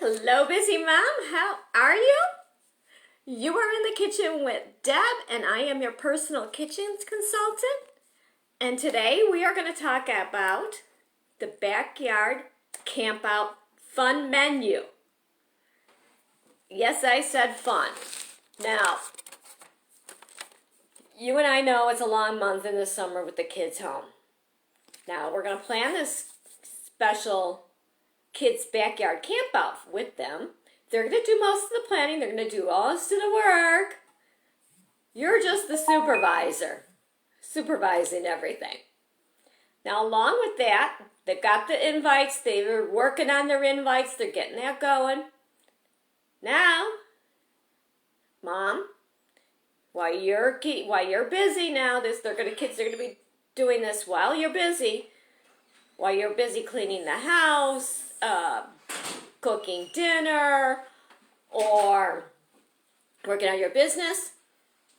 Hello, busy mom. How are you? You are in the kitchen with Deb, and I am your personal kitchen consultant. And today we are going to talk about the Backyard Campout Fun Menu. Yes, I said fun. Now, you and I know it's a long month in the summer with the kids home. Now, we're going to plan this special kids' backyard campout with them. They're going to do most of the planning. They're going to do most of the work. You're just the supervisor, supervising everything. Now, along with that, they've got the invites. They were working on their invites. They're getting that going. Now, Mom, while you're busy now, kids are going to be doing this while you're busy. While you're busy cleaning the house, cooking dinner, or working on your business,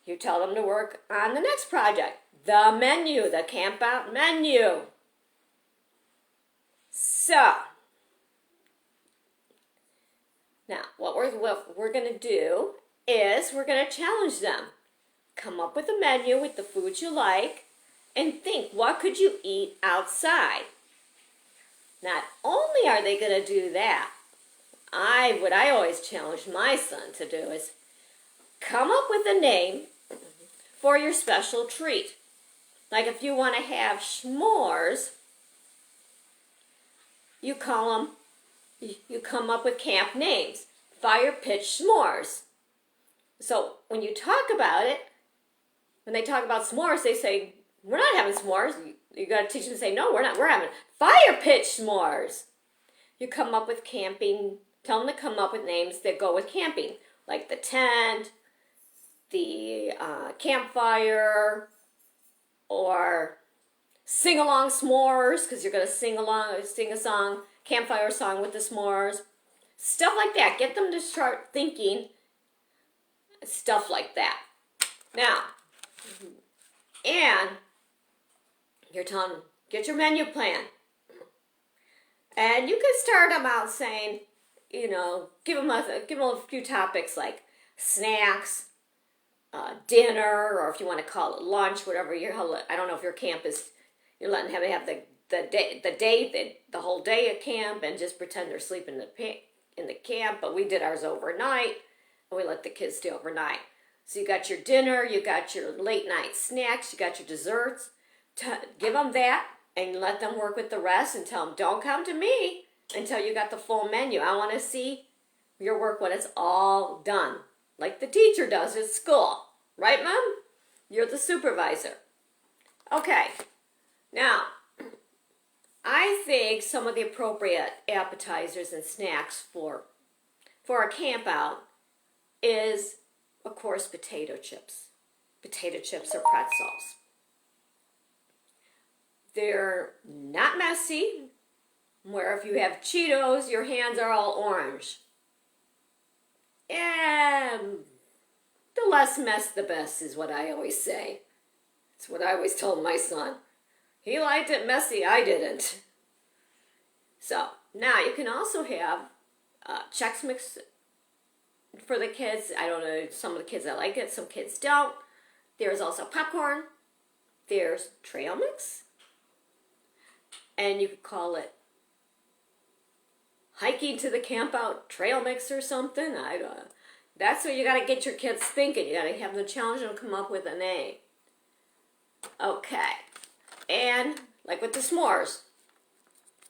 you tell them to work on the next project, the menu, the campout menu. So, now what we're going to do is we're going to challenge them. Come up with a menu with the foods you like and think, what could you eat outside? Not only are they going to do that, what I always challenge my son to do is come up with a name for your special treat. Like if you want to have s'mores, you come up with camp names. Fire pitch s'mores. So when you talk about it, when they talk about s'mores, they say, we're not having s'mores. You got to teach them to say, no, we're not. We're having fire pitch s'mores. You come up with camping. Tell them to come up with names that go with camping, like the tent, the campfire, or sing-along s'mores, because you're going to sing a song, campfire song with the s'mores. Stuff like that. Get them to start thinking stuff like that. Now, and you're telling them, get your menu plan. And you can start them out saying, give them a few topics like snacks, dinner, or if you want to call it lunch, whatever. I don't know if your camp is, you're letting them have the whole day at camp and just pretend they're sleeping in the camp. But we did ours overnight, and we let the kids stay overnight. So you got your dinner, you got your late night snacks, you got your desserts. Give them that and let them work with the rest and tell them, don't come to me until you got the full menu. I want to see your work when it's all done, like the teacher does at school. Right, Mom? You're the supervisor. Okay. Now, I think some of the appropriate appetizers and snacks for a camp out is, of course, potato chips. Potato chips or pretzels. They're not messy, where if you have Cheetos, your hands are all orange. And the less mess, the best is what I always say. It's what I always told my son. He liked it messy, I didn't. So, now you can also have Chex Mix for the kids. I don't know, some of the kids that like it, some kids don't. There's also popcorn. There's trail mix. And you could call it hiking to the campout trail mix or something. I don't know. That's what you got to get your kids thinking. You got to have them challenge them to come up with a name. Okay. And like with the s'mores.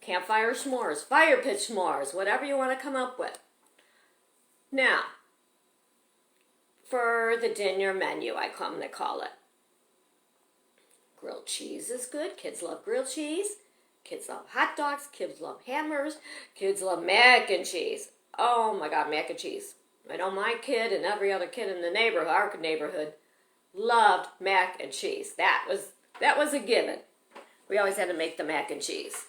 Campfire s'mores, fire pitch s'mores, whatever you want to come up with. Now, for the dinner menu, I come to call it. Grilled cheese is good. Kids love grilled cheese. Kids love hot dogs. Kids love hammers. Kids love mac and cheese. Oh my God, mac and cheese. I know my kid and every other kid in the neighborhood, our neighborhood, loved mac and cheese. That was a given. We always had to make the mac and cheese.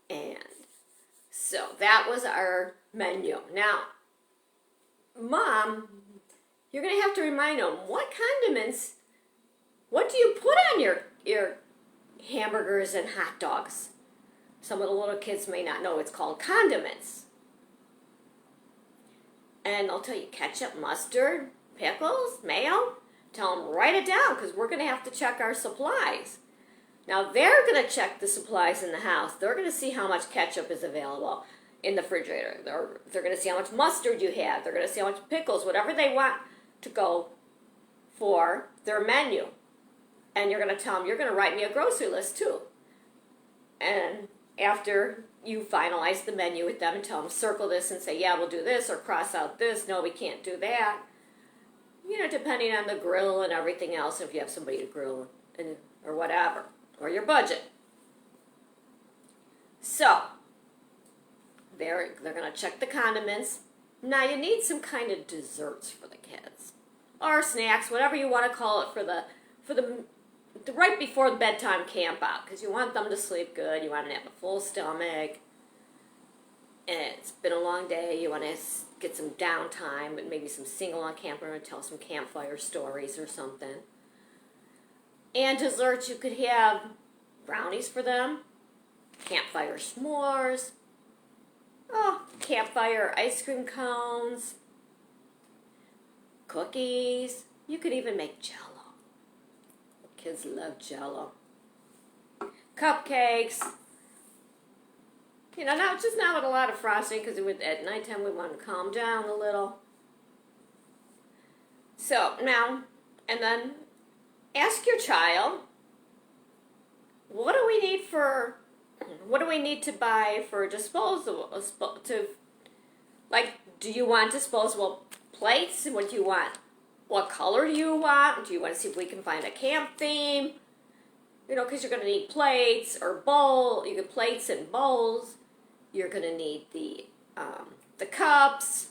And so that was our menu. Now, Mom, you're going to have to remind them, what condiments, what do you put on your hamburgers and hot dogs? Some of the little kids may not know it's called condiments. And they'll tell you ketchup, mustard, pickles, mayo. Tell them write it down because we're going to have to check our supplies. Now they're going to check the supplies in the house. They're going to see how much ketchup is available in the refrigerator. They're going to see how much mustard you have. They're going to see how much pickles, whatever they want to go for their menu. And you're going to tell them, you're going to write me a grocery list too. And after you finalize the menu with them and tell them, circle this and say, yeah, we'll do this, or cross out this, no, we can't do that. You know, depending on the grill and everything else, if you have somebody to grill or whatever, or your budget. So, they're going to check the condiments. Now, you need some kind of desserts for the kids, or snacks, whatever you want to call it, for the right before the bedtime camp out, because you want them to sleep good. You want them to have a full stomach. And it's been a long day. You want to get some downtime, and maybe some single on camper and tell some campfire stories or something. And desserts, you could have brownies for them, campfire s'mores, campfire ice cream cones, cookies. You could even make Jell-O. Kids love Jell-O. Cupcakes. You know, just not with a lot of frosting, because at nighttime we want to calm down a little. So now, and then ask your child, what do we need to buy for disposable? Do you want disposable plates? What do you want? What color do you want? Do you want to see if we can find a camp theme? You know, because you're going to need plates or bowl. You get plates and bowls. You're going to need the cups,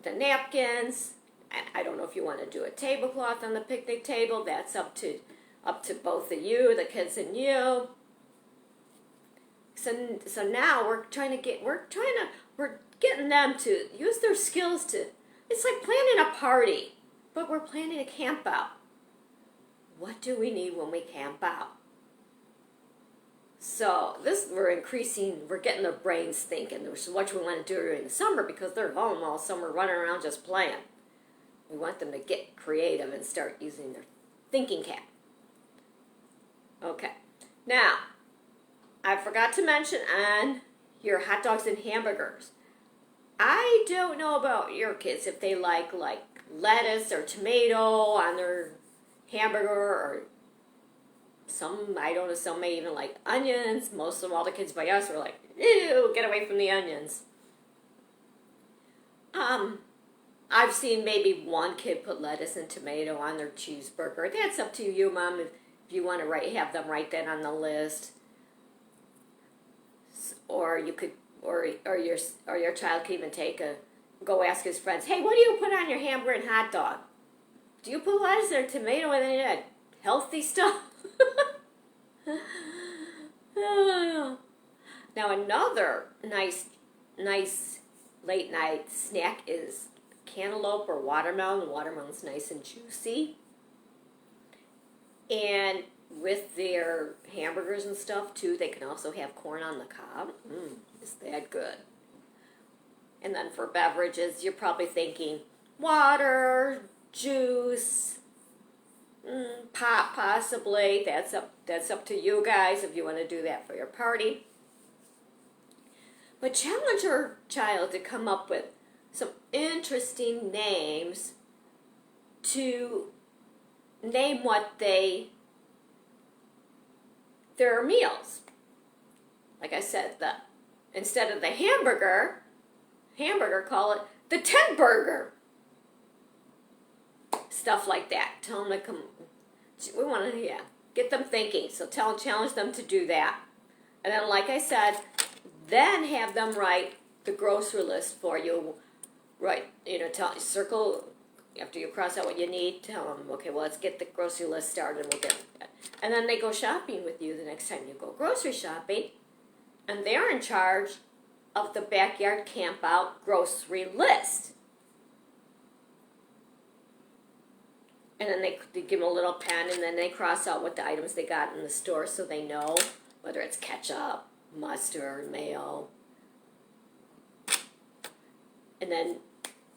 the napkins. I don't know if you want to do a tablecloth on the picnic table. That's up to both of you, the kids and you. So now we're getting them to use their skills to. It's like planning a party, but we're planning a camp out. What do we need when we camp out? So we're getting their brains thinking, which is what we want to do during the summer, because they're home all summer running around just playing. We want them to get creative and start using their thinking cap. Okay. Now, I forgot to mention on your hot dogs and hamburgers. I don't know about your kids if they like lettuce or tomato on their hamburger, or some may even like onions. Most of all the kids by us are like, ew, get away from the onions. I've seen maybe one kid put lettuce and tomato on their cheeseburger. That's up to you, Mom, if you want to have them write that on the list. Or you could, or your child could even go ask his friends, hey, what do you put on your hamburger and hot dog? Do you put lettuce or tomato and then that healthy stuff? Now another nice late night snack is cantaloupe or watermelon. The watermelon's nice and juicy. And with their hamburgers and stuff too, they can also have corn on the cob. Is that good? And then for beverages, you're probably thinking water, juice, pop possibly. That's up to you guys if you want to do that for your party. But challenge your child to come up with some interesting names to name their meals. Like I said, instead of the hamburger, call it the tent burger. Stuff like that. Tell them to come. We want to, get them thinking. So challenge them to do that. And then, like I said, then have them write the grocery list for you. Right, circle after you cross out what you need. Tell them, okay, well, let's get the grocery list started. We'll get it. And then they go shopping with you the next time you go grocery shopping, and they're in charge of the Backyard Campout grocery list. And then they give them a little pen, and then they cross out what the items they got in the store so they know whether it's ketchup, mustard, mayo. And then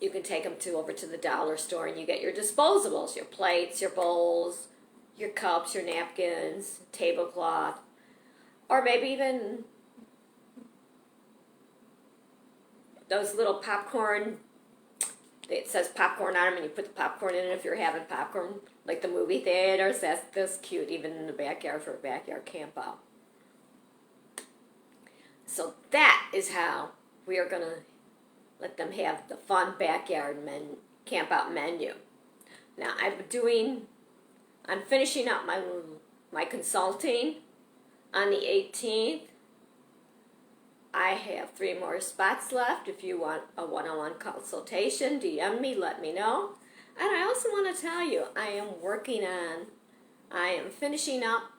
you can take them over to the dollar store and you get your disposables, your plates, your bowls, your cups, your napkins, tablecloth, or maybe even those little popcorn, it says popcorn on them and you put the popcorn in it if you're having popcorn, like the movie theaters. That's cute, even in the backyard for a backyard camp out. So that is how we are going to let them have the fun backyard camp out menu. Now I'm finishing up my consulting on the 18th. I have 3 more spots left. If you want a one-on-one consultation, DM me, let me know. And I also want to tell you, I am finishing up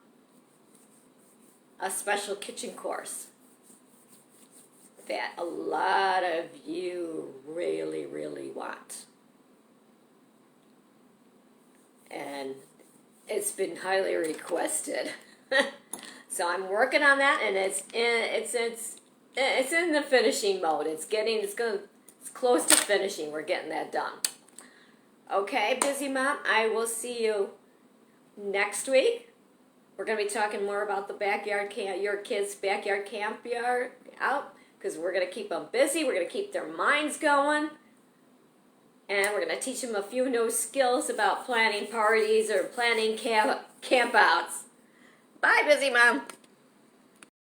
a special kitchen course that a lot of you really, really want. And it's been highly requested. So I'm working on that, and it's in the finishing mode. It's close to finishing. We're getting that done. Okay, busy mom, I will see you next week. We're going to be talking more about the your kids' backyard camp out, because we're going to keep them busy. We're going to keep their minds going. And we're going to teach them a few new skills about planning parties or planning campouts. Bye, busy mom.